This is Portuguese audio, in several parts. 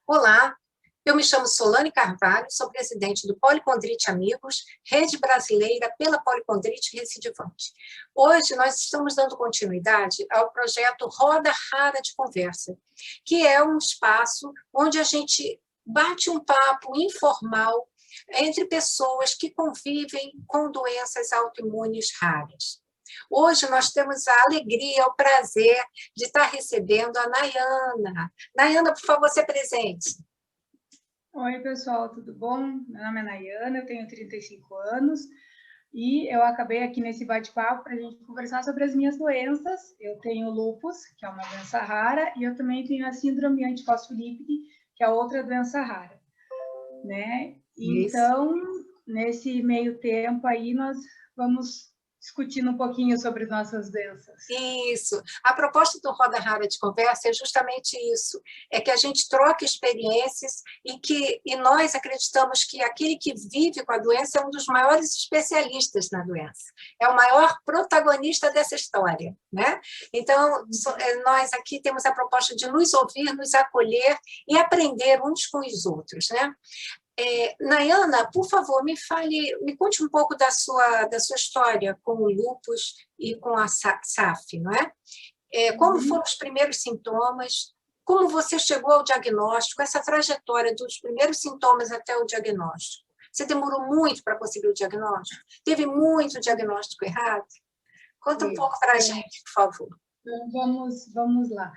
Olá, eu me chamo Solane Carvalho, sou presidente do Policondrite Amigos, rede brasileira pela policondrite recidivante. Hoje nós estamos dando continuidade ao projeto Roda Rara de Conversa, que é um espaço onde a gente bate um papo informal entre pessoas que convivem com doenças autoimunes raras. Hoje nós temos a alegria, o prazer de estar recebendo a Nayana. Nayana, por favor, se apresente. Oi, pessoal, tudo bom? Meu nome é Nayana, eu tenho 35 anos e eu acabei aqui nesse bate-papo para a gente conversar sobre as minhas doenças. Eu tenho lúpus, que é uma doença rara, e eu também tenho a síndrome antifosfolípide, que é outra doença rara, né? Então, nesse meio tempo aí, nós vamos discutindo um pouquinho sobre nossas doenças. Isso. A proposta do Roda Rara de Conversa é justamente isso, é que a gente troque experiências e nós acreditamos que aquele que vive com a doença é um dos maiores especialistas na doença, é o maior protagonista dessa história, né? Então, nós aqui temos a proposta de nos ouvir, nos acolher e aprender uns com os outros, né? Nayana, por favor, me conte um pouco da sua história com o lúpus e com a SAF, não é? Como foram os primeiros sintomas? Como você chegou ao diagnóstico? Essa trajetória dos primeiros sintomas até o diagnóstico? Você demorou muito para conseguir o diagnóstico? Teve muito diagnóstico errado? Conta um pouco para a gente, por favor. Vamos lá.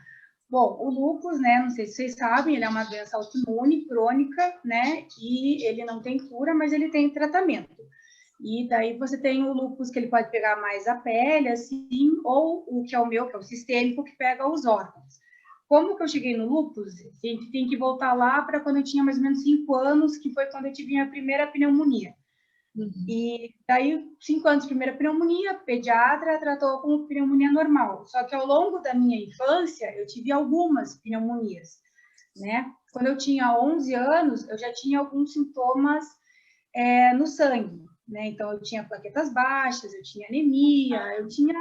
Bom, o lúpus, né, não sei se vocês sabem, ele é uma doença autoimune, crônica, né, e ele não tem cura, mas ele tem tratamento. E daí você tem o lúpus que ele pode pegar mais a pele, assim, ou o que é o meu, que é o sistêmico, que pega os órgãos. Como que eu cheguei no lúpus? A gente tem que voltar lá para quando eu tinha mais ou menos 5 anos, que foi quando eu tive minha primeira pneumonia. E daí, 5 anos de primeira pneumonia, pediatra tratou como pneumonia normal. Só que ao longo da minha infância, eu tive algumas pneumonias, né? Quando eu tinha 11 anos, eu já tinha alguns sintomas no sangue, né? Então, eu tinha plaquetas baixas, eu tinha anemia, eu tinha...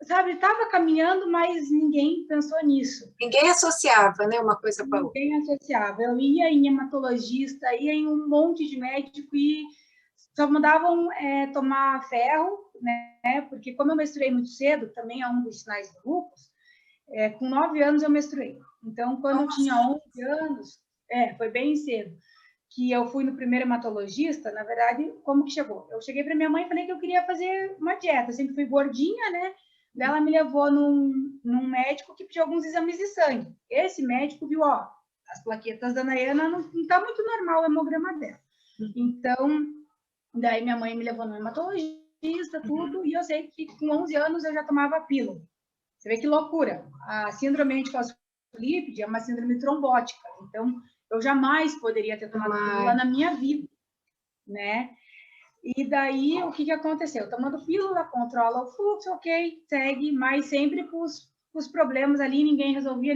Sabe, estava caminhando, mas ninguém pensou nisso. Ninguém associava, né, uma coisa com a outra. Ninguém associava. Eu ia em hematologista, ia em um monte de médico e só mandavam tomar ferro, né? Porque como eu menstruei muito cedo, também é um dos sinais do lúpus, com 9 anos eu menstruei. Então, quando eu tinha 11 anos, foi bem cedo, que eu fui no primeiro hematologista, na verdade, como que chegou? Eu cheguei para minha mãe e falei que eu queria fazer uma dieta, eu sempre fui gordinha, né? Ela me levou num médico que pediu alguns exames de sangue. Esse médico viu, ó, as plaquetas da Nayana não está muito normal o hemograma dela. Então, daí minha mãe me levou no hematologista, tudo, e eu sei que com 11 anos eu já tomava pílula. Você vê que loucura. A síndrome antifosfolípide é uma síndrome trombótica, então eu jamais poderia ter tomado pílula na minha vida, né? E daí, o que aconteceu? Tomando pílula, controla o fluxo, ok, segue, mas sempre com os problemas ali, ninguém resolvia.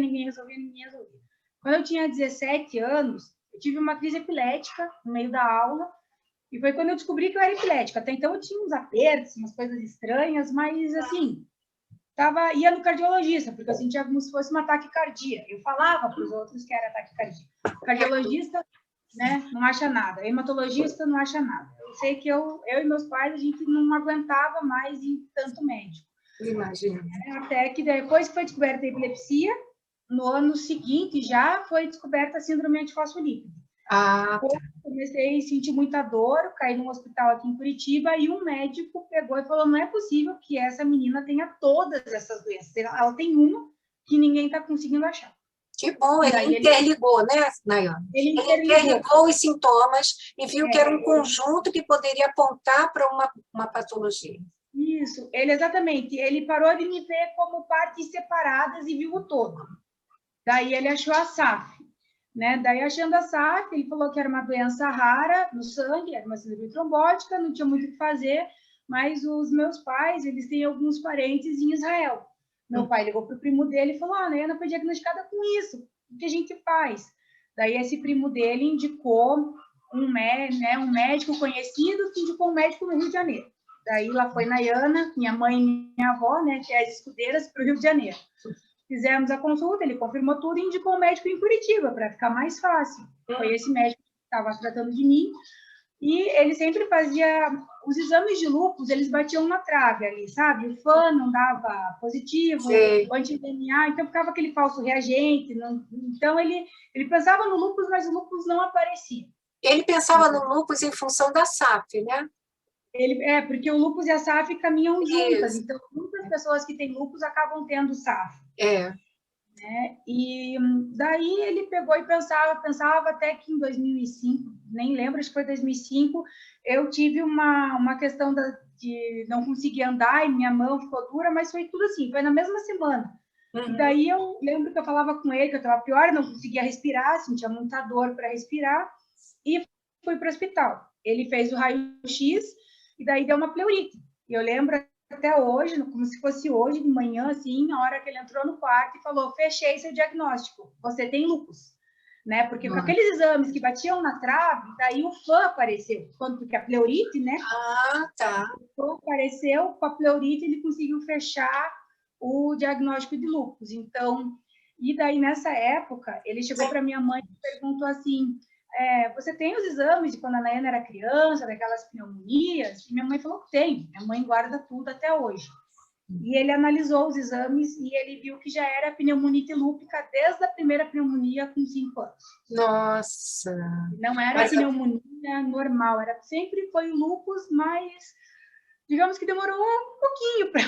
Quando eu tinha 17 anos, eu tive uma crise epilética no meio da aula, e foi quando eu descobri que eu era epilética. Até então eu tinha uns apertos, umas coisas estranhas, mas assim, ia no cardiologista, porque eu sentia como se fosse uma taquicardia. Eu falava para os outros que era taquicardia. O cardiologista, né, não acha nada. O hematologista não acha nada. Eu sei que eu e meus pais, a gente não aguentava mais ir tanto médico. Imagina. Até que depois que foi descoberta a epilepsia, no ano seguinte já foi descoberta a síndrome antifosfolípide. Comecei a sentir muita dor, caí num hospital aqui em Curitiba e um médico pegou e falou, não é possível que essa menina tenha todas essas doenças. Ela tem uma que ninguém está conseguindo achar. Que bom, ele interligou, né, Nayana? Ele interligou os sintomas e viu que era um conjunto que poderia apontar para uma patologia. Isso, exatamente. Ele parou de me ver como partes separadas e viu o todo. Daí ele achou a SAF. Né? Daí, achando a SAF, ele falou que era uma doença rara no sangue, era uma síndrome trombótica, não tinha muito o que fazer, mas os meus pais, eles têm alguns parentes em Israel. Meu pai ligou para o primo dele e falou, Nayana foi diagnosticada com isso, o que a gente faz? Daí, esse primo dele indicou um médico conhecido que indicou um médico no Rio de Janeiro. Daí, lá foi Nayana, minha mãe e minha avó, né, que é as escudeiras, para o Rio de Janeiro. fizemos a consulta, ele confirmou tudo e indicou um médico em Curitiba, para ficar mais fácil. Foi esse médico que estava tratando de mim, e ele sempre fazia os exames de lúpus, eles batiam na trave ali, sabe? O FAN não dava positivo, o anti-DNA, então ficava aquele falso reagente. Então, ele pensava no lúpus, mas o lúpus não aparecia. Ele pensava no lúpus em função da SAF, né? Porque o lúpus e a SAF caminham juntas, Isso. então muitas pessoas que têm lúpus acabam tendo SAF. Né? E daí ele pegou e pensava até que em 2005, nem lembro, acho que foi 2005, eu tive uma questão de não conseguir andar e minha mão ficou dura, mas foi tudo assim, foi na mesma semana. E daí eu lembro que eu falava com ele que eu estava pior, não conseguia respirar, sentia muita dor para respirar, e fui para o hospital. Ele fez o raio-x e daí deu uma pleurite. E eu lembro até hoje, como se fosse hoje de manhã, assim, a hora que ele entrou no quarto e falou: fechei seu diagnóstico, você tem lúpus. Né? Porque com aqueles exames que batiam na trave, daí o FAN apareceu, porque a pleurite, né? Tá. O FAN apareceu, com a pleurite ele conseguiu fechar o diagnóstico de lúpus. Então, e daí nessa época, ele chegou para minha mãe e perguntou assim: você tem os exames de quando a Nayana era criança, daquelas pneumonias? E minha mãe falou que tem. Minha mãe guarda tudo até hoje. E ele analisou os exames e ele viu que já era pneumonite lúpica desde a primeira pneumonia com 5 anos. Nossa! Não era pneumonia normal, sempre foi lúpus, mas digamos que demorou um pouquinho para...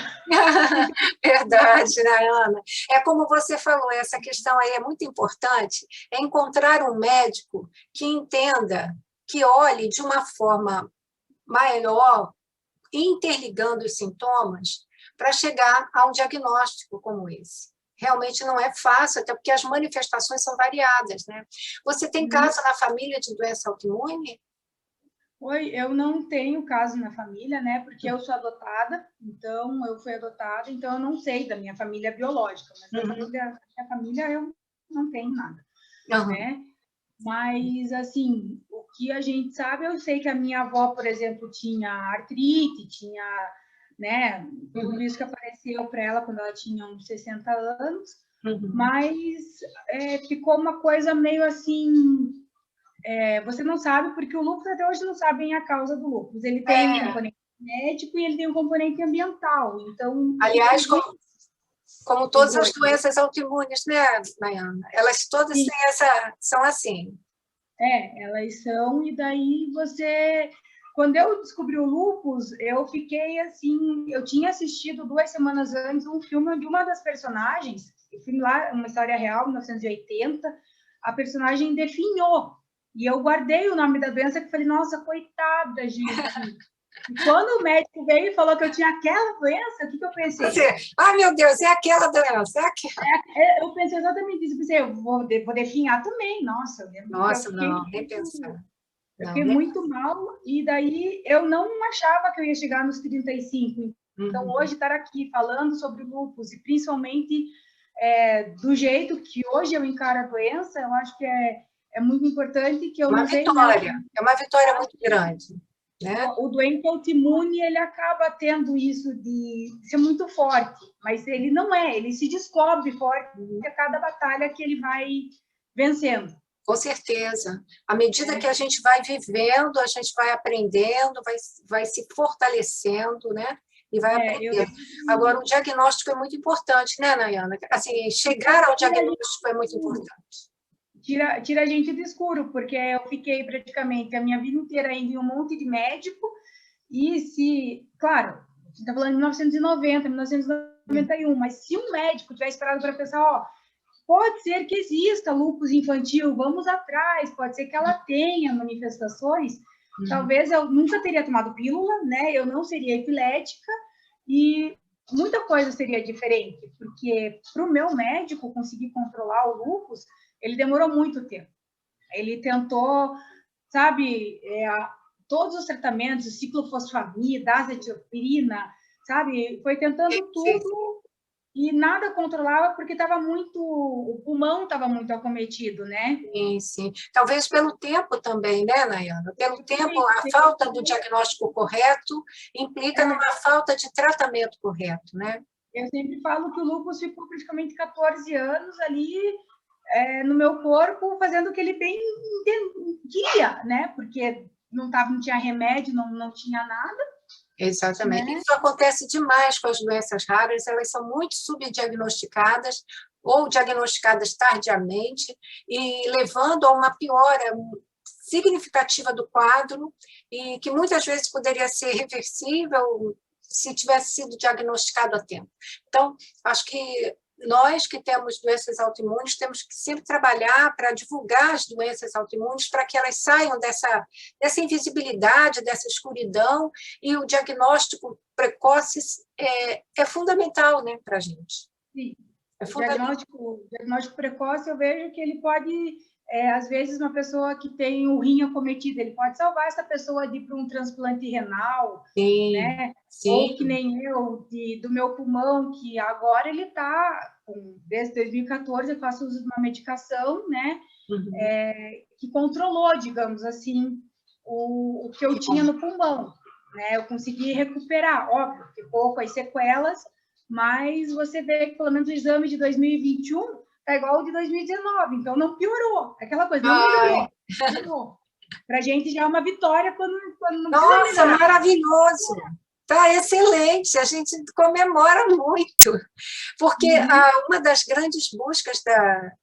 Verdade, Nayana. É como você falou, essa questão aí é muito importante, é encontrar um médico que entenda, que olhe de uma forma maior, interligando os sintomas, para chegar a um diagnóstico como esse. Realmente não é fácil, até porque as manifestações são variadas, né? Você tem caso na família de doença autoimune? Oi, eu não tenho caso na família, né? Porque eu sou adotada, então eu fui adotada, então eu não sei da minha família biológica, mas da minha família eu não tenho nada, né? Mas, assim, o que a gente sabe, eu sei que a minha avó, por exemplo, tinha artrite, tinha, né, tudo isso que apareceu para ela quando ela tinha uns 60 anos, mas ficou uma coisa meio assim, você não sabe, porque o lúpus até hoje não sabem a causa do lúpus. Ele tem um componente genético e ele tem um componente ambiental, então... Aliás, como todas as doenças autoimunes, né, Nayana? Elas todas são assim. Elas são, e daí você... Quando eu descobri o lúpus, eu fiquei assim... Eu tinha assistido 2 semanas antes um filme de uma das personagens, o filme lá, uma história real, 1980, a personagem definhou. E eu guardei o nome da doença, que falei, nossa, coitada, gente. E quando o médico veio e falou que eu tinha aquela doença, o que eu pensei? Meu Deus, é aquela doença, é aquela. Eu pensei exatamente isso. Eu pensei, eu vou definhar também. Nossa, não, nem pensar. Eu fiquei muito mal, e daí eu não achava que eu ia chegar nos 35. Então, hoje, estar aqui falando sobre lúpus, e principalmente do jeito que hoje eu encaro a doença, eu acho que é muito importante, que eu uma usei... vitória, é uma vitória muito grande. Né? O doente autoimune, ele acaba tendo isso de ser muito forte, mas ele não ele se descobre forte a cada batalha que ele vai vencendo. Com certeza. À medida que a gente vai vivendo, a gente vai aprendendo, vai se fortalecendo, né? E vai aprendendo. Agora, o diagnóstico é muito importante, né, Nayana? Assim, chegar ao diagnóstico é muito importante. Tira a gente do escuro, porque eu fiquei praticamente a minha vida inteira indo em um monte de médico, e claro, a gente está falando de 1990, 1991, mas se um médico tivesse parado para pensar, pode ser que exista lúpus infantil, vamos atrás, pode ser que ela tenha manifestações, talvez eu nunca teria tomado pílula, né? Eu não seria epilética, e muita coisa seria diferente, porque para o meu médico conseguir controlar o lúpus, ele demorou muito tempo. Ele tentou, sabe, todos os tratamentos, ciclofosfamida, azatiropina, sabe, foi tentando tudo e nada controlava porque o pulmão estava muito acometido, né? Sim. Talvez pelo tempo também, né, Nayana? Pelo tempo, a falta do diagnóstico correto implica numa falta de tratamento correto, né? Eu sempre falo que o lúpus ficou praticamente 14 anos ali no meu corpo, fazendo o que ele bem queria, né? Porque não tinha remédio, não tinha nada. Exatamente. Né? Isso acontece demais com as doenças raras, elas são muito subdiagnosticadas ou diagnosticadas tardiamente e levando a uma piora significativa do quadro e que muitas vezes poderia ser reversível se tivesse sido diagnosticado a tempo. Então, acho que nós que temos doenças autoimunes temos que sempre trabalhar para divulgar as doenças autoimunes para que elas saiam dessa invisibilidade, dessa escuridão, e o diagnóstico precoce é fundamental, né, para a gente. Sim. É O diagnóstico precoce, eu vejo que ele pode, às vezes, uma pessoa que tem o rim acometido, ele pode salvar essa pessoa de ir para um transplante renal, sim, né? Sim. Ou que nem eu, do meu pulmão, que agora ele está, desde 2014, eu faço uso de uma medicação, né? Uhum. Que controlou, digamos assim, o que eu tinha no pulmão, né? Eu consegui recuperar, óbvio, ficou com as sequelas, mas você vê que pelo menos o exame de 2021 tá igual ao de 2019, então não piorou, aquela coisa, não melhorou. Para a gente já é uma vitória quando não precisa Nossa, melhorar. maravilhoso! Tá excelente, a gente comemora muito, porque uma das grandes buscas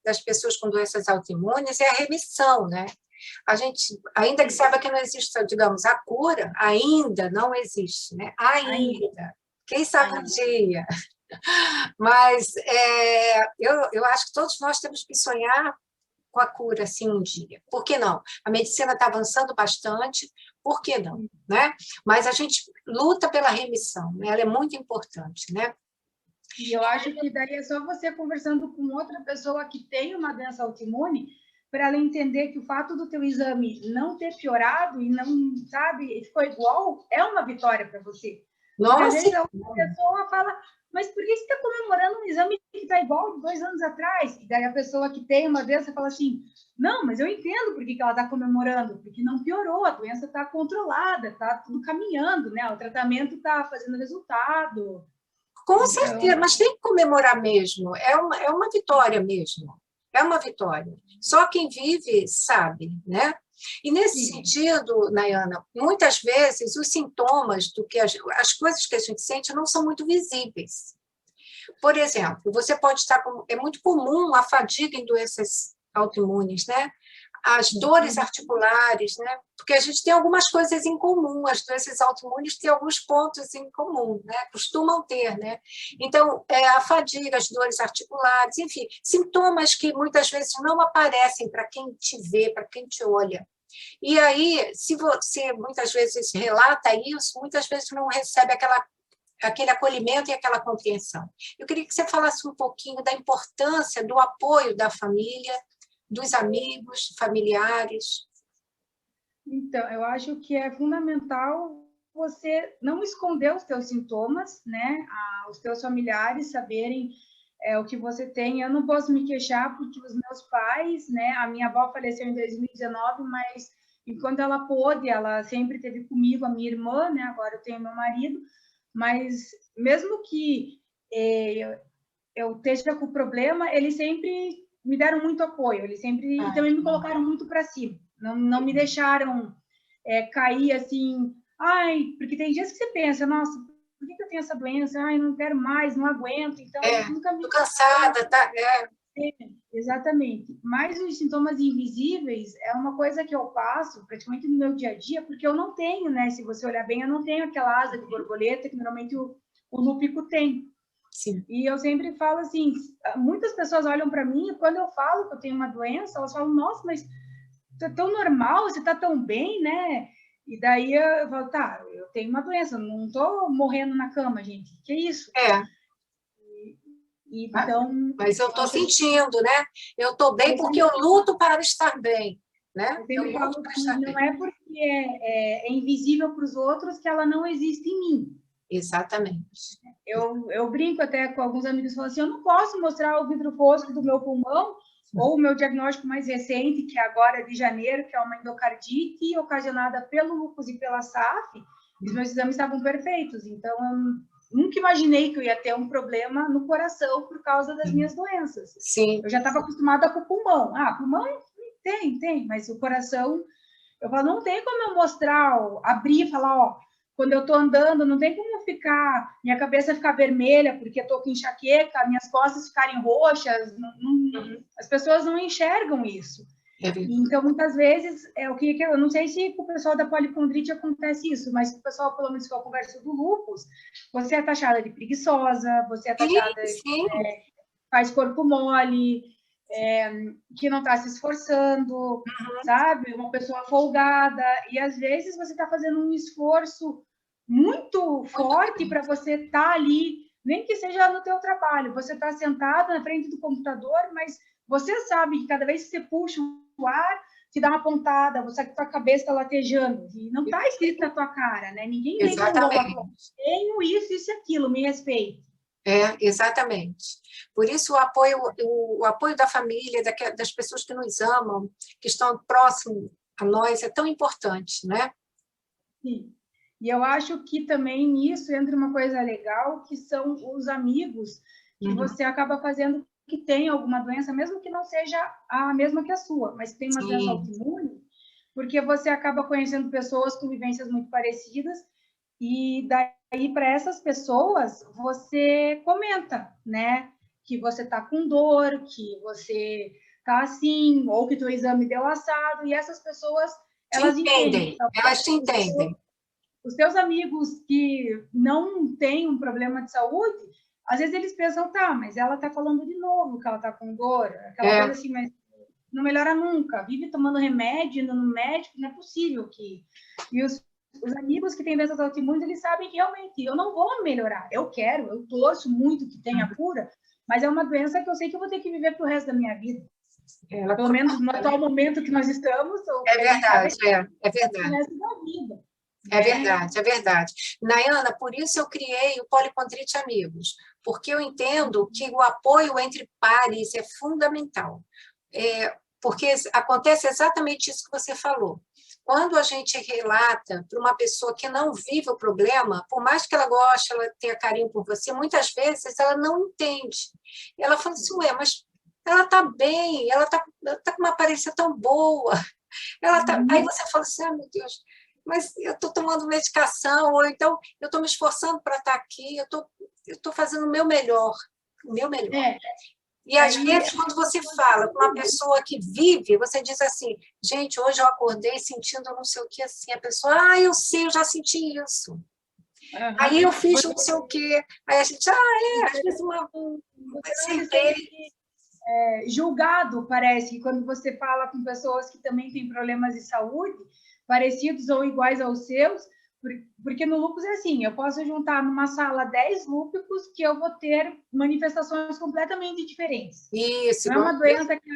das pessoas com doenças autoimunes é a remissão, né? A gente, ainda que saiba que não existe, digamos, a cura, ainda não existe, né? Ainda. Quem sabe um dia. Mas eu acho que todos nós temos que sonhar com a cura, assim, um dia. Por que não? A medicina está avançando bastante, por que não? Né? Mas a gente luta pela remissão, né? Ela é muito importante, né? E eu acho que daí é só você conversando com outra pessoa que tem uma doença autoimune, para ela entender que o fato do teu exame não ter piorado e não, sabe, ficou igual, é uma vitória para você. Porque às vezes a outra pessoa fala, mas por que você está comemorando um exame que está igual de 2 anos atrás? E daí a pessoa que tem uma doença fala assim, não, mas eu entendo por que ela está comemorando, porque não piorou, a doença está controlada, está tudo caminhando, né? O tratamento está fazendo resultado. Com certeza, mas tem que comemorar mesmo, é uma vitória mesmo, é uma vitória. Só quem vive sabe, né? E nesse sentido, Nayana, muitas vezes os sintomas do que as coisas que a gente sente não são muito visíveis. Por exemplo, você pode estar é muito comum a fadiga em doenças autoimunes, né? As dores articulares, né? Porque a gente tem algumas coisas em comum, as doenças autoimunes têm alguns pontos em comum, né? Costumam ter, né? Então, a fadiga, as dores articulares, enfim, sintomas que muitas vezes não aparecem para quem te vê, para quem te olha. E aí, se você muitas vezes relata isso, muitas vezes não recebe aquele acolhimento e aquela compreensão. Eu queria que você falasse um pouquinho da importância do apoio da família, dos amigos, familiares. Então, eu acho que é fundamental você não esconder os teus sintomas, né? Os teus familiares saberem o que você tem. Eu não posso me queixar porque os meus pais, né? A minha avó faleceu em 2019, mas enquanto ela pôde, ela sempre teve comigo, a minha irmã, né? Agora eu tenho meu marido, mas mesmo que eu esteja com problema, eles sempre me deram muito apoio, eles sempre também me colocaram muito para cima, não me deixaram cair assim, porque tem dias que você pensa, nossa, por que eu tenho essa doença? Não quero mais, não aguento, então nunca me... Tô cansada, tá? Exatamente, mas os sintomas invisíveis é uma coisa que eu passo praticamente no meu dia a dia, porque eu não tenho, né, se você olhar bem, eu não tenho aquela asa de borboleta que normalmente o lúpico tem. Sim. E eu sempre falo assim, muitas pessoas olham para mim e quando eu falo que eu tenho uma doença, elas falam, nossa, mas você é tão normal, você está tão bem, né? E daí eu falo, tá, eu tenho uma doença, não estou morrendo na cama, gente, que isso? Então, mas eu estou sentindo, né? Eu estou bem porque eu luto para estar bem, né? Eu falo que não é porque é invisível para os outros que ela não existe em mim. Exatamente. Eu brinco até com alguns amigos, falando assim, eu não posso mostrar o vidro fosco do meu pulmão ou o meu diagnóstico mais recente, que agora é de janeiro, que é uma endocardite ocasionada pelo lúpus e pela SAF, os meus exames estavam perfeitos, então nunca imaginei que eu ia ter um problema no coração por causa das minhas doenças. Sim. Eu já estava acostumada com o pulmão. Pulmão tem, mas o coração, eu falo, não tem como eu mostrar, abrir e falar, ó, quando eu estou andando, não tem como minha cabeça ficar vermelha porque eu estou com enxaqueca, minhas costas ficarem roxas, as pessoas não enxergam isso. Então, muitas vezes, eu não sei se com o pessoal da policondrite acontece isso, mas com o pessoal, pelo menos que eu converso do lúpus, você é taxada de preguiçosa, você é taxada de faz corpo mole, que não está se esforçando, sabe? Uma pessoa folgada, e às vezes você está fazendo um esforço muito forte para você estar ali, nem que seja no teu trabalho, você está sentado na frente do computador, mas você sabe que cada vez que você puxa o ar, te dá uma pontada, você que tua cabeça está latejando, e não está escrito na tua cara, né? Ninguém vem com tenho isso e aquilo, me respeite. Exatamente. Por isso, o apoio da família, das pessoas que nos amam, que estão próximo a nós, é tão importante, né? Sim. E eu acho que também nisso entra uma coisa legal, que são os amigos que você acaba fazendo que tem alguma doença, mesmo que não seja a mesma que a sua, mas tem uma doença autoimune, porque você acaba conhecendo pessoas com vivências muito parecidas, e daí para essas pessoas você comenta, né, que você tá com dor, que você tá assim, ou que teu exame deu assado, e essas pessoas, elas entendem. Elas te entendem. Os teus amigos que não têm um problema de saúde, às vezes eles pensam, tá, mas ela tá falando de novo que ela tá com dor, aquela coisa assim, mas não melhora nunca, vive tomando remédio, indo no médico, não é possível que... E os amigos que têm doenças autoimunes, eles sabem que realmente eu não vou melhorar, eu torço muito que tenha cura, mas é uma doença que eu sei que eu vou ter que viver pro resto da minha vida. Pelo menos no atual momento que nós estamos. É verdade, é verdade. O resto da vida. É verdade, é verdade. Nayana, por isso eu criei o Policondrite Amigos, porque eu entendo que o apoio entre pares é fundamental. Porque acontece exatamente isso que você falou. Quando a gente relata para uma pessoa que não vive o problema, por mais que ela goste, ela tenha carinho por você, muitas vezes ela não entende. Ela fala assim, mas ela está bem, ela tá com uma aparência tão boa. Aí você fala assim, meu Deus, mas eu estou tomando medicação, ou então eu estou me esforçando para estar aqui, eu estou fazendo o meu melhor. E, às vezes, quando você fala com uma pessoa que vive, você diz assim, gente, hoje eu acordei sentindo não sei o que assim. A pessoa, eu sei, eu já senti isso. Aí eu fiz não sei o quê. Aí a gente, às vezes julgado, parece, que quando você fala com pessoas que também têm problemas de saúde, parecidos ou iguais aos seus, porque no lúpus é assim, eu posso juntar numa sala 10 lúpicos que eu vou ter manifestações completamente diferentes. Isso. Não é uma doença que...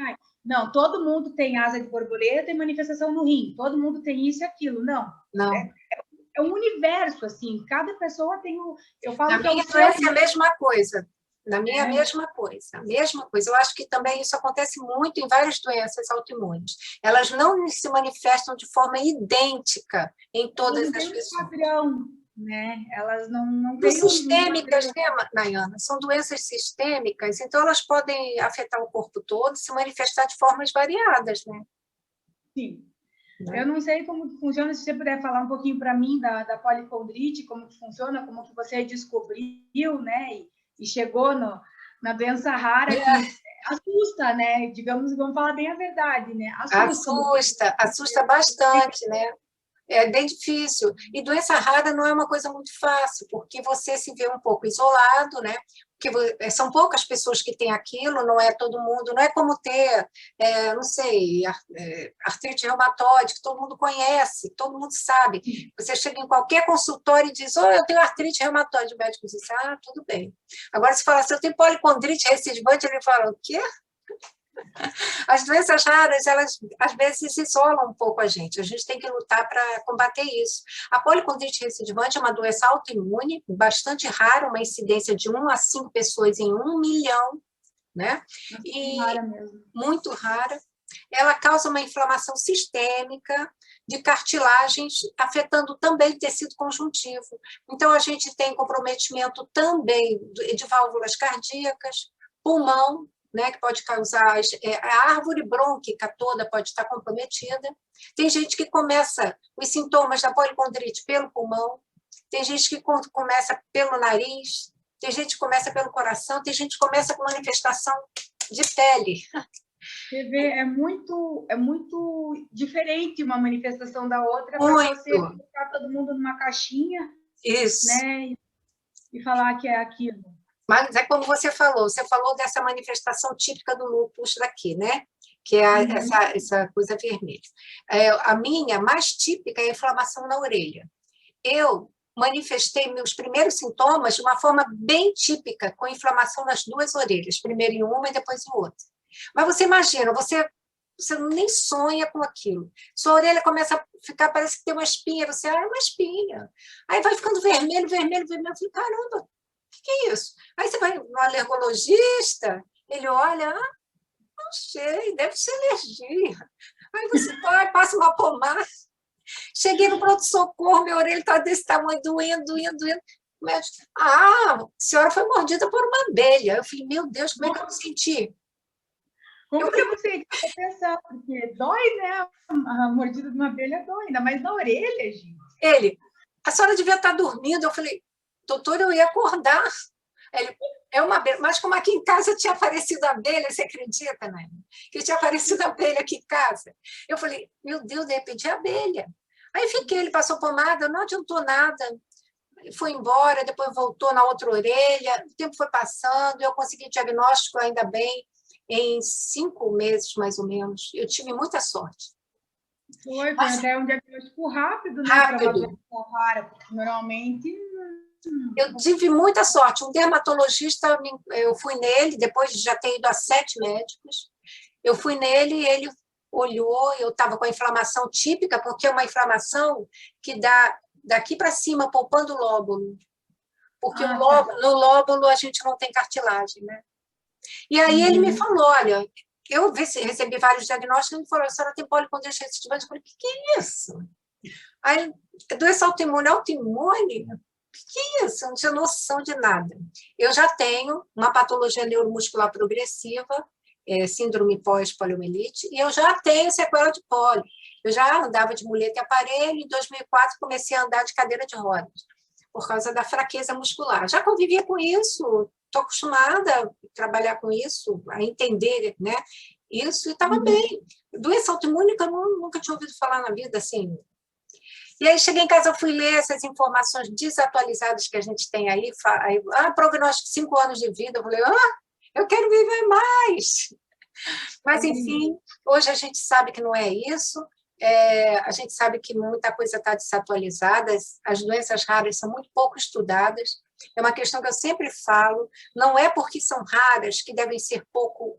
Não, todo mundo tem asa de borboleta e manifestação no rim, todo mundo tem isso e aquilo. Não. É um universo, assim, cada pessoa tem o... Eu falo que minha doença é a mesma coisa. Na minha, a mesma coisa. Eu acho que também isso acontece muito em várias doenças autoimunes. Elas não se manifestam de forma idêntica em todas as pessoas. Padrão, né? Elas não têm sistêmicas, né, Nayana? São doenças sistêmicas, então elas podem afetar o corpo todo e se manifestar de formas variadas, né? Sim. Eu não sei como que funciona, se você puder falar um pouquinho para mim da policondrite, como que funciona, como que você descobriu, né? E chegou na doença rara, que assusta, né? Digamos, vamos falar bem a verdade, né? Assusta bastante, né? É bem difícil. E doença rara não é uma coisa muito fácil, porque você se vê um pouco isolado, né? Porque são poucas pessoas que têm aquilo, não é todo mundo, não é como ter, não sei, artrite reumatoide, que todo mundo conhece, todo mundo sabe. Você chega em qualquer consultório e diz, eu tenho artrite reumatoide, o médico diz, tudo bem. Agora, se fala assim, eu tenho policondrite recidivante, ele fala, o quê? As doenças raras, elas às vezes isolam um pouco a gente tem que lutar para combater isso. A policondrite recidivante é uma doença autoimune, bastante rara, uma incidência de 1 a 5 pessoas em 1 milhão, né? E rara mesmo. Muito rara. Ela causa uma inflamação sistêmica, de cartilagens, afetando também o tecido conjuntivo. Então, a gente tem comprometimento também de válvulas cardíacas, pulmão, né, que pode causar... a árvore brônquica toda pode estar comprometida. Tem gente que começa os sintomas da policondrite pelo pulmão, tem gente que começa pelo nariz, tem gente que começa pelo coração, tem gente que começa com manifestação de pele. Você vê, é muito diferente uma manifestação da outra para você colocar todo mundo numa caixinha, isso, né, e falar que é aquilo. Mas é como você falou dessa manifestação típica do lúpus daqui, né? Que é essa coisa vermelha. A minha mais típica é a inflamação na orelha. Eu manifestei meus primeiros sintomas de uma forma bem típica, com inflamação nas duas orelhas, primeiro em uma e depois em outra. Mas você imagina, você nem sonha com aquilo. Sua orelha começa a ficar, parece que tem uma espinha, você é uma espinha. Aí vai ficando vermelho, vermelho, vermelho. Eu falei, caramba, o que é isso? Aí você vai no alergologista, ele olha, não sei, deve ser alergia. Aí você vai, passa uma pomada. Cheguei no pronto-socorro, minha orelha está desse tamanho, doendo, doendo, doendo. O médico, a senhora foi mordida por uma abelha. Eu falei, meu Deus, como é que eu me senti? Como que você tem que pensar? Porque dói, né? A mordida de uma abelha dói, ainda mais na orelha, gente. Ele, a senhora devia estar dormindo. Eu falei, doutor, eu ia acordar. Ele, é uma abelha. Mas como aqui em casa tinha aparecido abelha, você acredita, né? Que tinha aparecido abelha aqui em casa. Eu falei, meu Deus, de repente é abelha. Aí fiquei, ele passou pomada, não adiantou nada. Foi embora, depois voltou na outra orelha, o tempo foi passando, eu consegui diagnóstico ainda bem, em 5 meses, mais ou menos. Eu tive muita sorte. Foi até um diagnóstico rápido, né? Rápido. Rara, porque normalmente... Eu tive muita sorte. Um dermatologista, eu fui nele, depois de já ter ido a 7 médicos, eu fui nele, ele olhou, eu estava com a inflamação típica, porque é uma inflamação que dá daqui para cima, poupando o lóbulo. Porque no lóbulo a gente não tem cartilagem, né? E aí ele me falou, olha, eu recebi vários diagnósticos, ele falou, a senhora tem policondrite recidiva. Eu falei, o que é isso? Aí, doença autoimune, autoimune? O que é isso? Eu não tinha noção de nada. Eu já tenho uma patologia neuromuscular progressiva, síndrome pós-poliomielite, e eu já tenho sequela de pólio. Eu já andava de muleta e aparelho, em 2004 comecei a andar de cadeira de rodas, por causa da fraqueza muscular. Já convivia com isso, estou acostumada a trabalhar com isso, a entender, né, isso, e estava bem. Doença autoimune que eu nunca tinha ouvido falar na vida, assim. E aí cheguei em casa, eu fui ler essas informações desatualizadas que a gente tem aí, prognóstico de 5 anos de vida, eu falei, eu quero viver mais. Mas, enfim, hoje a gente sabe que não é isso, a gente sabe que muita coisa está desatualizada, as doenças raras são muito pouco estudadas, é uma questão que eu sempre falo, não é porque são raras que devem ser pouco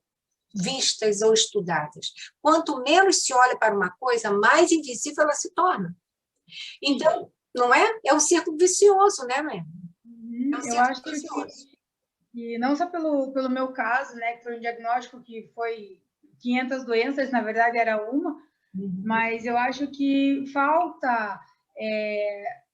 vistas ou estudadas. Quanto menos se olha para uma coisa, mais invisível ela se torna. Então, não é? É um círculo vicioso, né, mãe? Eu acho que não só pelo meu caso, né, que foi um diagnóstico que foi 500 doenças, na verdade era uma, mas eu acho que falta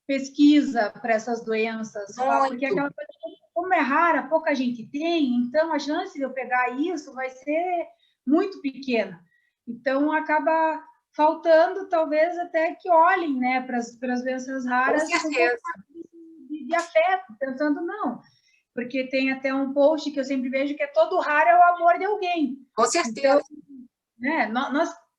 pesquisa para essas doenças, porque aquela coisa, como é rara, pouca gente tem, então a chance de eu pegar isso vai ser muito pequena. Então, acaba faltando, talvez, até que olhem, né, para as doenças raras com um pouco de afeto, pensando, não, porque tem até um post que eu sempre vejo que é todo raro é o amor de alguém. Com certeza. Então, né,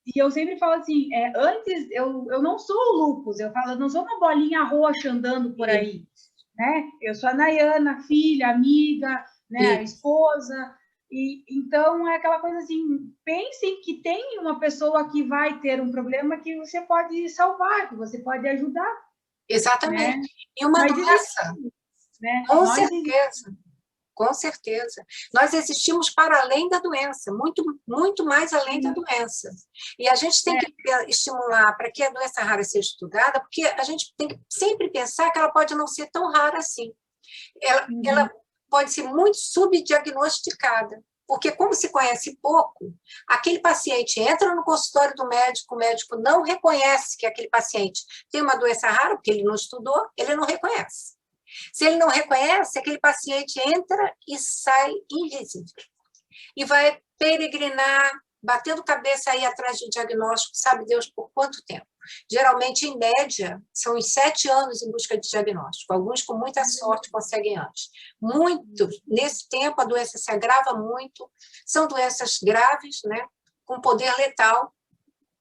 e eu sempre falo assim, antes, eu não sou o lúpus, eu falo, eu não sou uma bolinha roxa andando por aí, né? Eu sou a Nayana, filha, amiga, né, a esposa, e então é aquela coisa assim, pensem que tem uma pessoa que vai ter um problema que você pode salvar, que você pode ajudar. Exatamente. Né? E uma doença, né? Com certeza. Com certeza. Nós existimos para além da doença, muito, muito mais além da doença. E a gente tem que estimular para que a doença rara seja estudada, porque a gente tem que sempre pensar que ela pode não ser tão rara assim. Ela pode ser muito subdiagnosticada. Porque, como se conhece pouco, aquele paciente entra no consultório do médico, o médico não reconhece que aquele paciente tem uma doença rara, porque ele não estudou, ele não reconhece. Se ele não reconhece, aquele paciente entra e sai invisível. E vai peregrinar, batendo cabeça aí atrás de diagnóstico, sabe Deus por quanto tempo. Geralmente, em média, são uns 7 anos em busca de diagnóstico. Alguns, com muita sorte, conseguem antes. Muito. Nesse tempo, a doença se agrava muito. São doenças graves, né? Com poder letal.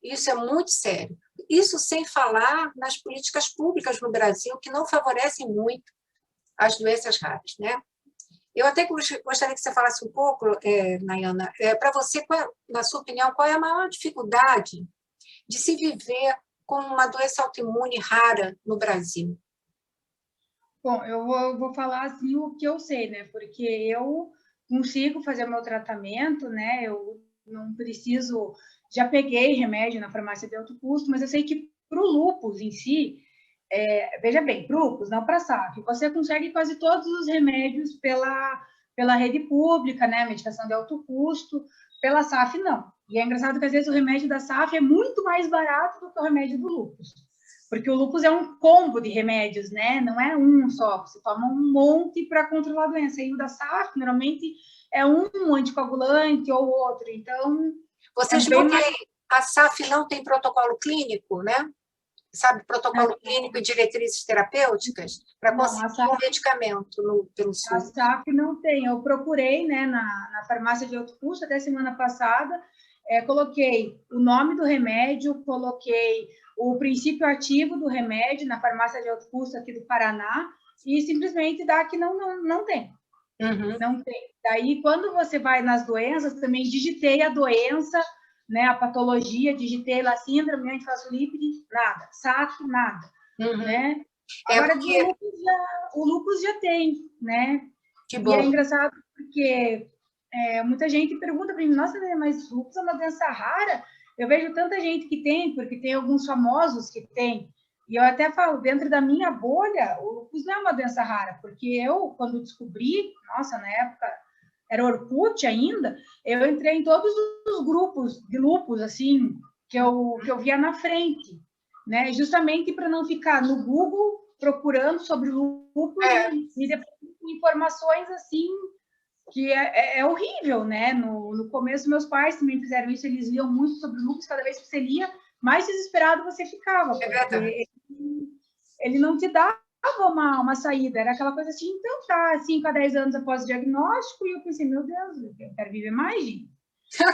Isso é muito sério. Isso sem falar nas políticas públicas no Brasil, que não favorecem muito as doenças raras, né? Eu até gostaria que você falasse um pouco, Nayana, para você, na sua opinião, qual é a maior dificuldade de se viver com uma doença autoimune rara no Brasil? Bom, eu vou falar assim o que eu sei, né? Porque eu consigo fazer meu tratamento, né? Eu não preciso... Já peguei remédio na farmácia de alto custo, mas eu sei que para o lúpus em si, veja bem, para o lúpus, não para a SAF, você consegue quase todos os remédios pela rede pública, né? Medicação de alto custo, pela SAF não. E é engraçado que às vezes o remédio da SAF é muito mais barato do que o remédio do lúpus. Porque o lúpus é um combo de remédios, né? Não é um só, você toma um monte para controlar a doença. E o da SAF, normalmente, é um anticoagulante ou outro. Então, Vocês viram que a SAF não tem protocolo clínico, né? Sabe, protocolo clínico e diretrizes terapêuticas para conseguir um medicamento pelo SUS. A SAF não tem. Eu procurei, né, na farmácia de alto custo até semana passada, coloquei o nome do remédio, coloquei o princípio ativo do remédio na farmácia de alto custo aqui do Paraná e simplesmente dá que não tem. Uhum. Não tem. Daí, quando você vai nas doenças, também digitei a doença, né, a patologia, digitei lá síndrome antifosfolípide, nada. SAF, nada. Uhum. Né? Agora, porque... o lúpus já tem, né? Que bom. E é engraçado porque muita gente pergunta para mim, nossa, mas lúpus é uma doença rara? Eu vejo tanta gente que tem, porque tem alguns famosos que tem. E eu até falo, dentro da minha bolha, o lúpus não é uma doença rara, porque eu, quando descobri, nossa, na época era Orkut ainda, eu entrei em todos os grupos de lúpus, assim, que eu via na frente, né? Justamente para não ficar no Google procurando sobre lúpus e depois informações assim que é horrível, né? No começo, meus pais também fizeram isso, eles liam muito sobre lúpus, cada vez que você lia, mais desesperado você ficava, porque ele não te dava uma saída, era aquela coisa assim, então tá, 5 a 10 anos após o diagnóstico, e eu pensei, meu Deus, eu quero viver mais, gente.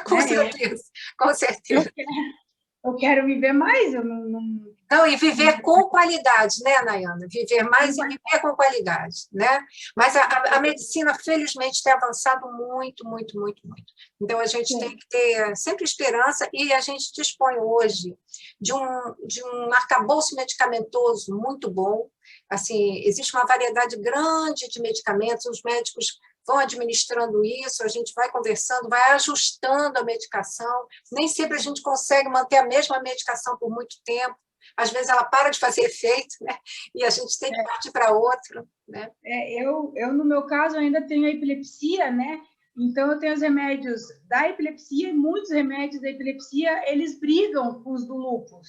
Com certeza, com certeza. Eu quero viver mais, eu não... Não, e viver com qualidade, né, Nayana? Viver mais e viver com qualidade, né? Mas a medicina, felizmente, tem avançado muito, muito, muito, muito. Então, a gente tem que ter sempre esperança e a gente dispõe hoje de um arcabouço medicamentoso muito bom. Assim, existe uma variedade grande de medicamentos, os médicos vão administrando isso, a gente vai conversando, vai ajustando a medicação. Nem sempre a gente consegue manter a mesma medicação por muito tempo. Às vezes ela para de fazer efeito, né? E a gente tem que partir para outro, né? Eu, no meu caso, ainda tenho a epilepsia, né? Então, eu tenho os remédios da epilepsia e muitos remédios da epilepsia, eles brigam com os do lúpus.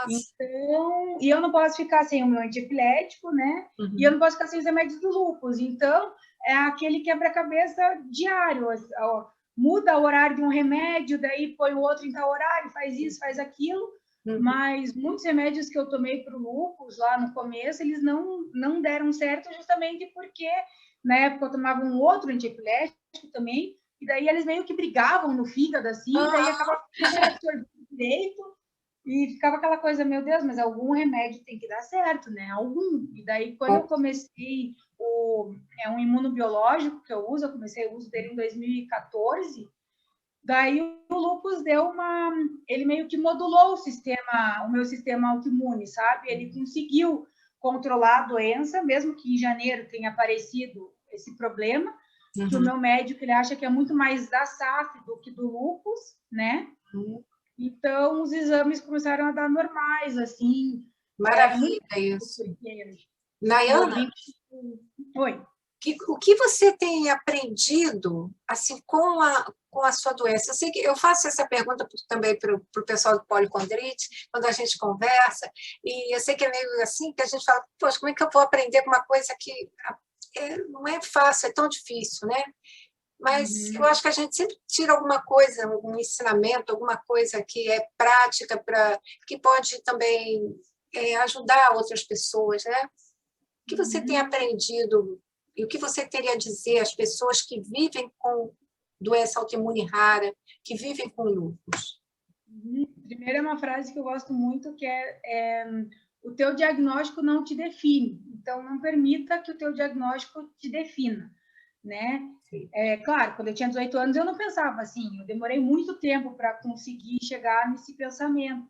Então, e eu não posso ficar sem o meu antiepilético, né? Uhum. E eu não posso ficar sem os remédios do lúpus. Então, é aquele quebra-cabeça diário. Muda o horário de um remédio, daí põe o outro em tal horário, faz isso, faz aquilo. Uhum. Mas muitos remédios que eu tomei para o lúpus lá no começo, eles não deram certo justamente porque na época eu tomava um outro antiepilético também, e daí eles meio que brigavam no fígado, assim, daí acabava absorvendo direito, e ficava aquela coisa, meu Deus, mas algum remédio tem que dar certo, né? Algum. E daí, quando eu comecei é um imunobiológico que eu comecei o uso dele em 2014, daí o lúpus ele meio que modulou o meu sistema autoimune, sabe? Ele conseguiu controlar a doença, mesmo que em janeiro tenha aparecido esse problema, que o meu médico, ele acha que é muito mais da SAF do que do lúpus, né? Então, os exames começaram a dar normais, assim. Maravilha isso. Nayana? Oi. o que você tem aprendido assim com a sua doença? Eu sei que eu faço essa pergunta também para o pessoal do policondrite, quando a gente conversa, e eu sei que é meio assim, que a gente fala, poxa, como é que eu vou aprender uma coisa que não é fácil, é tão difícil, né? Mas eu acho que a gente sempre tira alguma coisa, algum ensinamento, alguma coisa que é prática, que pode também ajudar outras pessoas, né? O que você tem aprendido e o que você teria a dizer às pessoas que vivem com doença autoimune rara, que vivem com lúpus? Primeiro é uma frase que eu gosto muito, que o teu diagnóstico não te define. Então, não permita que o teu diagnóstico te defina, né? Claro, quando eu tinha 18 anos, eu não pensava assim. Eu demorei muito tempo para conseguir chegar nesse pensamento.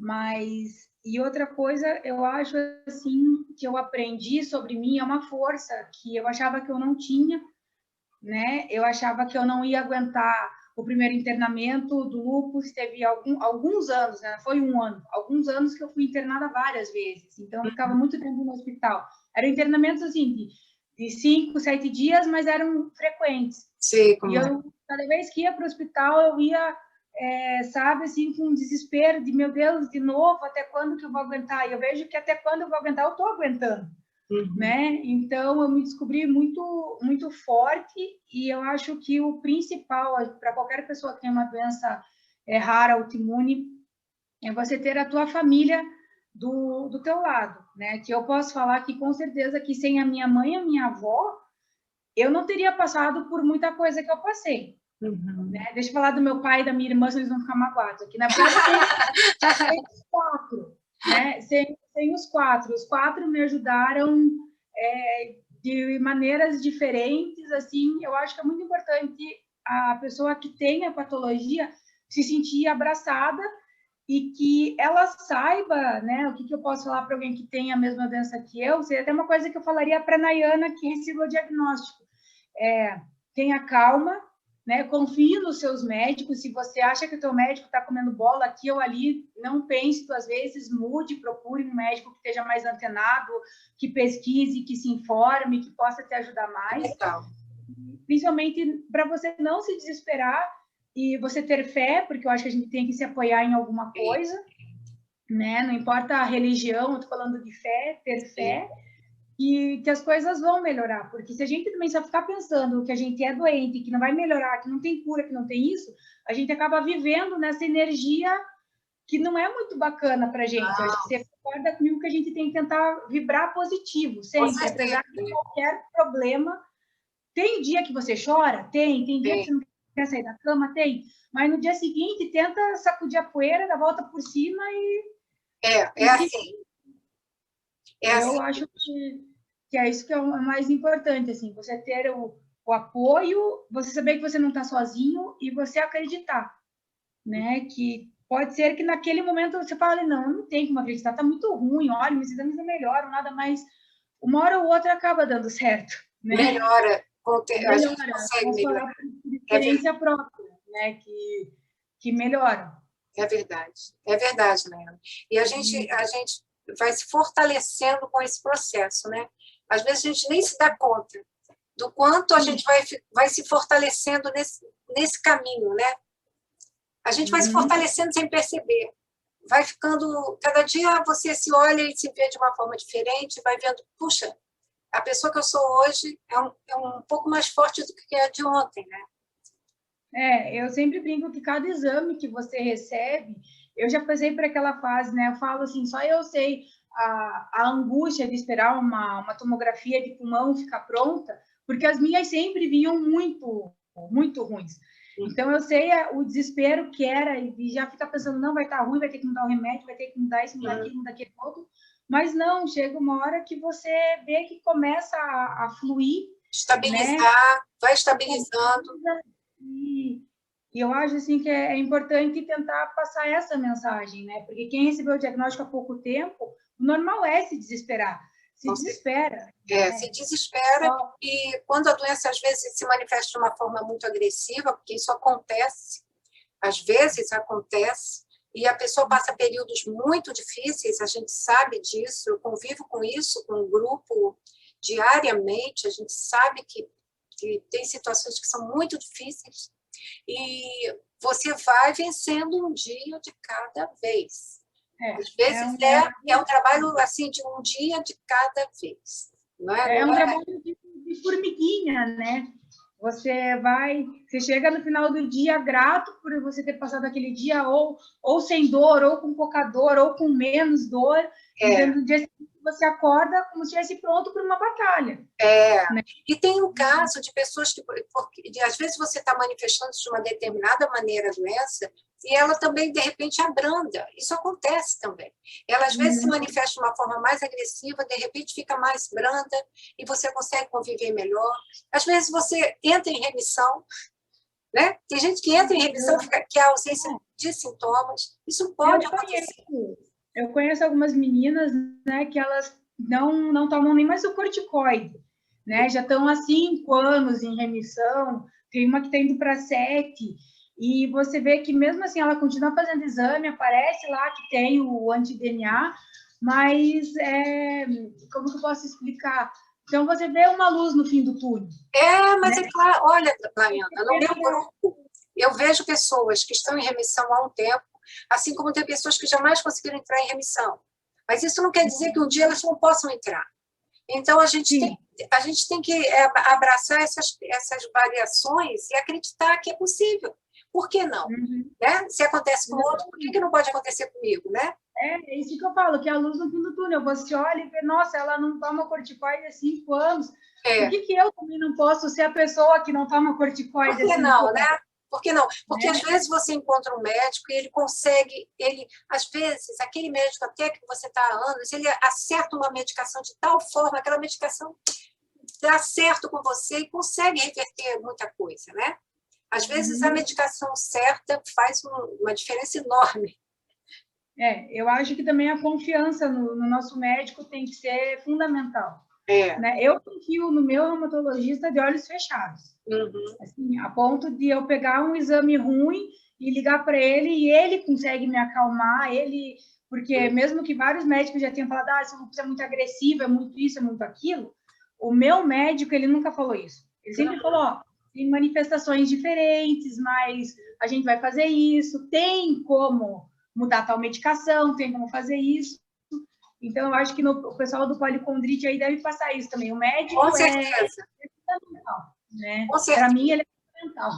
Mas, e outra coisa, eu acho assim, que eu aprendi sobre mim, é uma força que eu achava que eu não tinha, né? Eu achava que eu não ia aguentar o primeiro internamento do lúpus, teve alguns anos, né? Foi um ano, alguns anos que eu fui internada várias vezes, então eu ficava muito tempo no hospital. Eram internamentos assim, de 5, 7 dias, mas eram frequentes. Sim, e eu, cada vez que ia para o hospital, eu ia, sabe, assim, com um desespero de, meu Deus, de novo, até quando que eu vou aguentar? E eu vejo que até quando eu vou aguentar, eu estou aguentando. Né? Então, eu me descobri muito, muito forte, e eu acho que o principal para qualquer pessoa que tem uma doença rara, autoimune, é você ter a tua família do teu lado, né? Que eu posso falar que, com certeza, que sem a minha mãe e a minha avó, eu não teria passado por muita coisa que eu passei. Né? Deixa eu falar do meu pai e da minha irmã, se eles vão ficar magoados aqui. Na verdade, tem os quatro, né? Sem os quatro me ajudaram de maneiras diferentes, assim. Eu acho que é muito importante a pessoa que tem a patologia se sentir abraçada e que ela saiba, né, o que eu posso falar para alguém que tem a mesma doença que eu. Seria até uma coisa que eu falaria para a Nayana, que recebeu o diagnóstico. Tenha calma, né? Confie nos seus médicos. Se você acha que o teu médico está comendo bola aqui ou ali, não pense duas vezes, mude, procure um médico que esteja mais antenado, que pesquise, que se informe, que possa te ajudar mais. Legal. Principalmente para você não se desesperar e você ter fé, porque eu acho que a gente tem que se apoiar em alguma coisa, né? Não importa a religião, eu estou falando de fé, ter fé. E que as coisas vão melhorar, porque se a gente também só ficar pensando que a gente é doente, que não vai melhorar, que não tem cura, que não tem isso, a gente acaba vivendo nessa energia que não é muito bacana para a gente. Acho que você concorda comigo que a gente tem que tentar vibrar positivo, sempre, apesar de qualquer problema. Tem dia que você chora? Tem dia que você não quer sair da cama? Tem, mas no dia seguinte tenta sacudir a poeira, dar a volta por cima e... assim. Eu acho que é isso que é o mais importante, assim, você ter o apoio, você saber que você não está sozinho e você acreditar, né? Que pode ser que naquele momento você fale, não, eu não tenho como acreditar, está muito ruim, olha, meus exames não melhoram, nada mais. Uma hora ou outra acaba dando certo, né? Melhora, a gente consegue melhorar. Por experiência própria, né? Que melhora. É verdade, Nayana. E a gente vai se fortalecendo com esse processo, né? Às vezes a gente nem se dá conta do quanto a gente vai se fortalecendo nesse caminho, né? A gente vai se fortalecendo sem perceber. Vai ficando... Cada dia você se olha e se vê de uma forma diferente, vai vendo, puxa, a pessoa que eu sou hoje é um pouco mais forte do que a de ontem, né? Eu sempre brinco que cada exame que você recebe, eu já passei por aquela fase, né? Eu falo assim, só eu sei a angústia de esperar uma tomografia de pulmão ficar pronta, porque as minhas sempre vinham muito, muito ruins. Então, eu sei o desespero que era e já ficar pensando, não, vai estar ruim, vai ter que mudar o remédio, vai ter que mudar isso, mudar aquilo, mudar aquele outro. Mas não, chega uma hora que você vê que começa a fluir. Estabilizar, né? Vai estabilizando. E eu acho assim que é importante tentar passar essa mensagem, né? Porque quem recebeu o diagnóstico há pouco tempo, o normal é se desesperar. Se desespera. Se desespera. E quando a doença, às vezes, se manifesta de uma forma muito agressiva, porque isso acontece, às vezes acontece, e a pessoa passa períodos muito difíceis, a gente sabe disso, eu convivo com isso, com um grupo diariamente, a gente sabe que tem situações que são muito difíceis, e você vai vencendo um dia de cada vez. Às vezes é um trabalho assim, de um dia de cada vez. Não é? É um trabalho de formiguinha, né? Você chega no final do dia grato por você ter passado aquele dia ou sem dor, ou com pouca dor, ou com menos dor. E no dia seguinte você acorda como se estivesse pronto para uma batalha. Né? E tem um caso de pessoas que, às vezes, você está manifestando de uma determinada maneira a doença e ela também, de repente, abranda. Isso acontece também. Ela, às vezes, se manifesta de uma forma mais agressiva, de repente fica mais branda e você consegue conviver melhor. Às vezes, você entra em remissão, né? Tem gente que entra em remissão, que é a ausência de sintomas. Isso pode acontecer. Eu conheço algumas meninas, né, que elas não tomam nem mais o corticoide, né? Já estão há 5 anos em remissão, tem uma que está indo para 7, e você vê que mesmo assim ela continua fazendo exame, aparece lá que tem o anti-DNA, mas como que eu posso explicar? Então você vê uma luz no fim do túnel. Mas é claro, olha, Daiana, no meu grupo, eu vejo pessoas que estão em remissão há um tempo, assim como tem pessoas que jamais conseguiram entrar em remissão. Mas isso não quer dizer que um dia elas não possam entrar. Então, a gente tem que abraçar essas variações e acreditar que é possível. Por que não? Né? Se acontece com o outro, por que não pode acontecer comigo? Né? É isso que eu falo, que é a luz no fim do túnel. Você olha e vê, nossa, ela não toma corticoide há 5 anos. Por que eu também não posso ser a pessoa que não toma corticoide há 5 anos? Por que não, né? Por que não? Porque às vezes você encontra um médico e ele consegue, às vezes, aquele médico até que você está há anos, ele acerta uma medicação de tal forma, aquela medicação dá certo com você e consegue reverter muita coisa, né? Às vezes a medicação certa faz uma diferença enorme. Eu acho que também a confiança no nosso médico tem que ser fundamental. Né? Eu confio no meu reumatologista de olhos fechados. Assim, a ponto de eu pegar um exame ruim e ligar para ele e ele consegue me acalmar, porque mesmo que vários médicos já tenham falado, esse lúpus é muito agressivo, é muito isso, é muito aquilo, o meu médico, ele nunca falou isso. Ele sempre falou, tem manifestações diferentes, mas a gente vai fazer isso, tem como mudar tal medicação, tem como fazer isso. Então, eu acho que o pessoal do policondrite aí deve passar isso também. O médico com certeza. É fundamental, né? Para mim, ele é fundamental.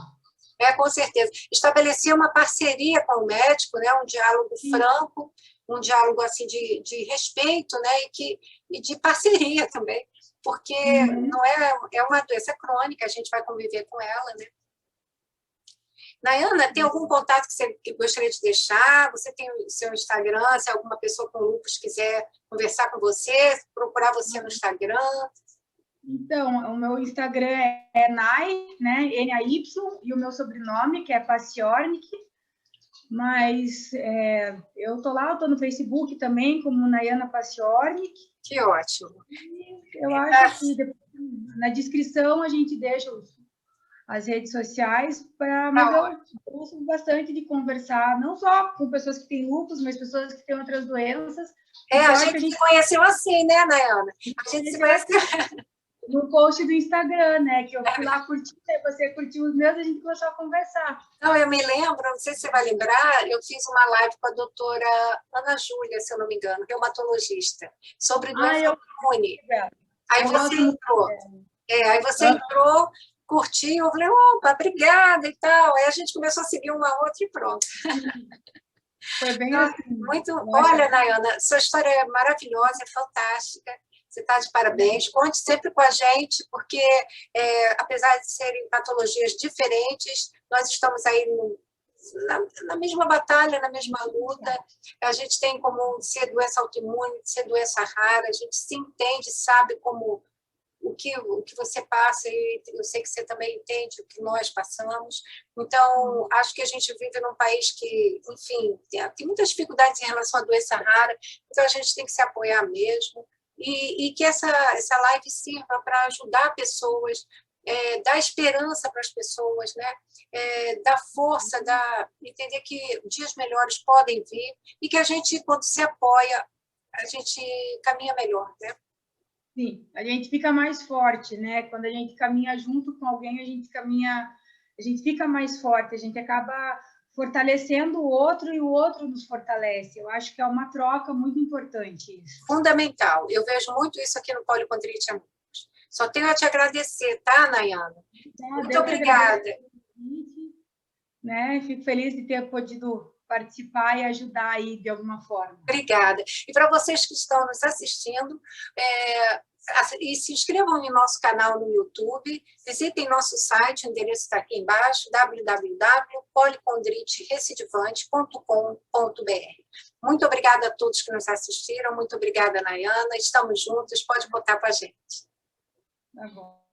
Com certeza. Estabelecer uma parceria com o médico, né? Um diálogo franco, um diálogo assim, de respeito, né? E de parceria também, porque não é uma doença crônica, a gente vai conviver com ela, né? Nayana, tem algum contato que você gostaria de deixar? Você tem o seu Instagram, se alguma pessoa com lúpus quiser conversar com você, procurar você no Instagram? Então, o meu Instagram é Nay, né? Nay, e o meu sobrenome, que é Paciornik. Mas eu tô lá, eu tô no Facebook também, como Nayana Paciornik. Que ótimo. E eu acho que depois, na descrição a gente deixa as redes sociais, mas eu gosto bastante de conversar, não só com pessoas que têm lúpus, mas pessoas que têm outras doenças. A gente se conheceu assim, né, Nayana? A gente se conheceu no post do Instagram, né? Que eu fui lá curtir, você curtiu os meus, a gente começou a conversar. Não, eu me lembro, não sei se você vai lembrar, eu fiz uma live com a doutora Ana Júlia, se eu não me engano, reumatologista, sobre doença autoimune. Aí você entrou. Aí você entrou, curtiu, eu falei, opa, obrigada e tal. Aí a gente começou a seguir uma outra e pronto. Foi bem assim. Olha, Nayana, sua história é maravilhosa, é fantástica. Você está de parabéns. Conte sempre com a gente, porque, apesar de serem patologias diferentes, nós estamos aí na mesma batalha, na mesma luta. A gente tem em comum de ser doença autoimune, de ser doença rara, a gente se entende, sabe o que você passa, e eu sei que você também entende o que nós passamos. Então, acho que a gente vive num país que, enfim, tem muitas dificuldades em relação à doença rara, então a gente tem que se apoiar mesmo. E que essa live sirva para ajudar pessoas, dar esperança para as pessoas, né? Dar força, entender que dias melhores podem vir e que a gente, quando se apoia, a gente caminha melhor, né? Sim, a gente fica mais forte, né? Quando a gente caminha junto com alguém, a gente fica mais forte, a gente acaba fortalecendo o outro e o outro nos fortalece. Eu acho que é uma troca muito importante isso. Fundamental. Eu vejo muito isso aqui no Policondrite Amigos. Só tenho a te agradecer, tá, Nayana? Muito obrigada. Né? Fico feliz de ter podido participar e ajudar aí de alguma forma. Obrigada. E para vocês que estão nos assistindo, e se inscrevam em nosso canal no YouTube, visitem nosso site, o endereço está aqui embaixo, www.policondriterecidivante.com.br. Muito obrigada a todos que nos assistiram, muito obrigada, Nayana, estamos juntos, pode botar para a gente. Tá bom.